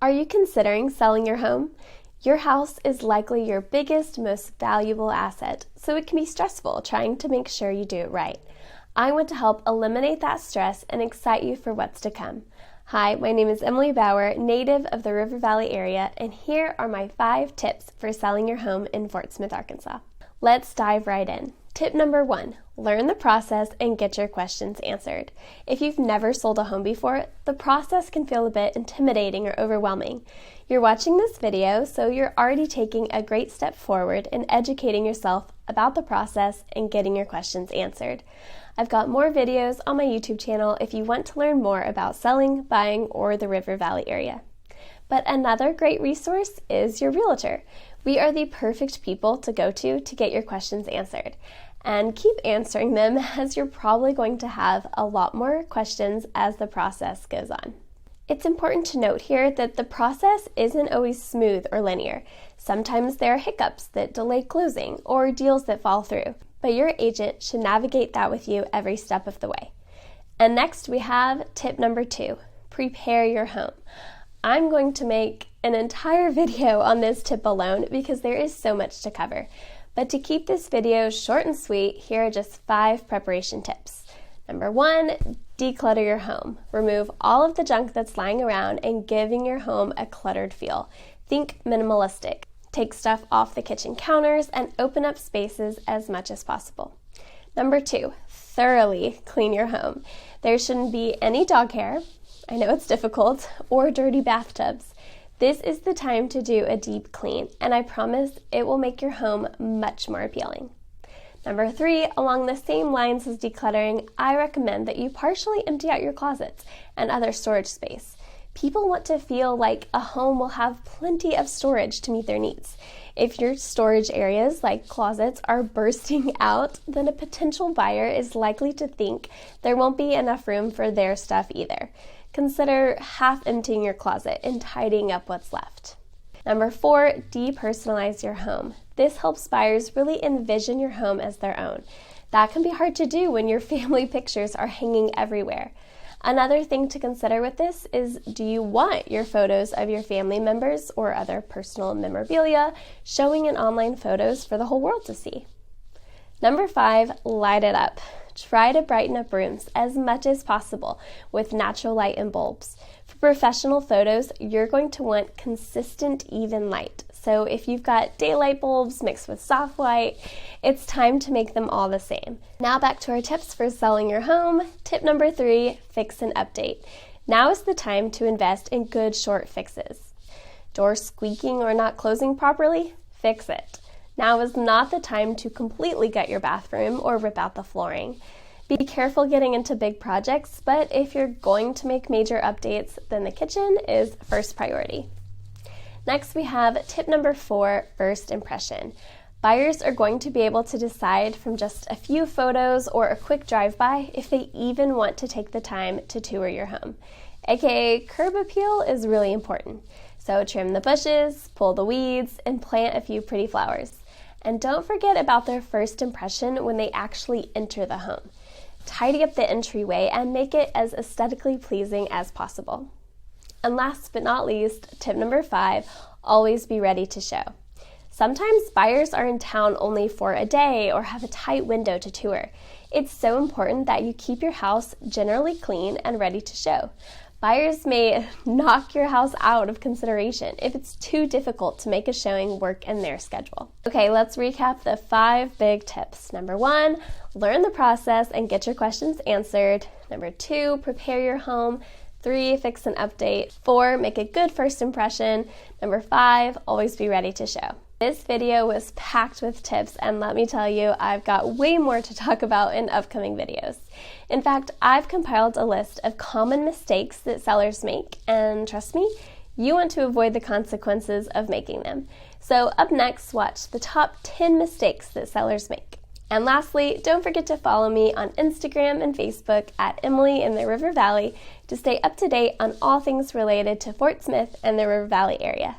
Are you considering selling your home? Your house is likely your biggest, most valuable asset, so it can be stressful trying to make sure you do it right. I want to help eliminate that stress and excite you for what's to come. Hi, my name is Emily Bauer, native of the River Valley area, and here are my 5 tips for selling your home in Fort Smith, Arkansas. Let's dive right in. Tip number 1, learn the process and get your questions answered. If you've never sold a home before, the process can feel a bit intimidating or overwhelming. You're watching this video, so you're already taking a great step forward in educating yourself about the process and getting your questions answered. I've got more videos on my YouTube channel if you want to learn more about selling, buying, or the River Valley area. But another great resource is your realtor. We are the perfect people to go to get your questions answered. And keep answering them, as you're probably going to have a lot more questions as the process goes on. It's important to note here that the process isn't always smooth or linear. Sometimes there are hiccups that delay closing or deals that fall through, but your agent should navigate that with you every step of the way. And next we have tip number 2, prepare your home. I'm going to make an entire video on this tip alone because there is so much to cover. But to keep this video short and sweet, here are just 5 preparation tips. Number 1, declutter your home. Remove all of the junk that's lying around and giving your home a cluttered feel. Think minimalistic. Take stuff off the kitchen counters and open up spaces as much as possible. Number 2, thoroughly clean your home. There shouldn't be any dog hair, I know it's difficult, or dirty bathtubs. This is the time to do a deep clean, and I promise it will make your home much more appealing. Number 3, along the same lines as decluttering, I recommend that you partially empty out your closets and other storage space. People want to feel like a home will have plenty of storage to meet their needs. If your storage areas, like closets, are bursting out, then a potential buyer is likely to think there won't be enough room for their stuff either. Consider half emptying your closet and tidying up what's left. Number 4, depersonalize your home. This helps buyers really envision your home as their own. That can be hard to do when your family pictures are hanging everywhere. Another thing to consider with this is, do you want your photos of your family members or other personal memorabilia showing in online photos for the whole world to see? Number 5, light it up. Try to brighten up rooms as much as possible with natural light and bulbs. For professional photos, you're going to want consistent, even light. So if you've got daylight bulbs mixed with soft white, it's time to make them all the same. Now back to our tips for selling your home. Tip number 3, fix and update. Now is the time to invest in good short fixes. Door squeaking or not closing properly? Fix it. Now is not the time to completely gut your bathroom or rip out the flooring. Be careful getting into big projects, but if you're going to make major updates, then the kitchen is first priority. Next, we have tip number 4, first impression. Buyers are going to be able to decide from just a few photos or a quick drive-by if they even want to take the time to tour your home. AKA, curb appeal is really important. So trim the bushes, pull the weeds, and plant a few pretty flowers. And don't forget about their first impression when they actually enter the home. Tidy up the entryway and make it as aesthetically pleasing as possible. And last but not least, tip number 5, always be ready to show. Sometimes buyers are in town only for a day or have a tight window to tour. It's so important that you keep your house generally clean and ready to show. Buyers may knock your house out of consideration if it's too difficult to make a showing work in their schedule. Okay, let's recap the 5 big tips. Number 1, learn the process and get your questions answered. Number 2, prepare your home. 3, fix and update. 4, make a good first impression. Number 5, always be ready to show. This video was packed with tips, and let me tell you, I've got way more to talk about in upcoming videos. In fact, I've compiled a list of common mistakes that sellers make, and trust me, you want to avoid the consequences of making them. So up next, watch the top 10 mistakes that sellers make. And lastly, don't forget to follow me on Instagram and Facebook at Emily in the River Valley to stay up to date on all things related to Fort Smith and the River Valley area.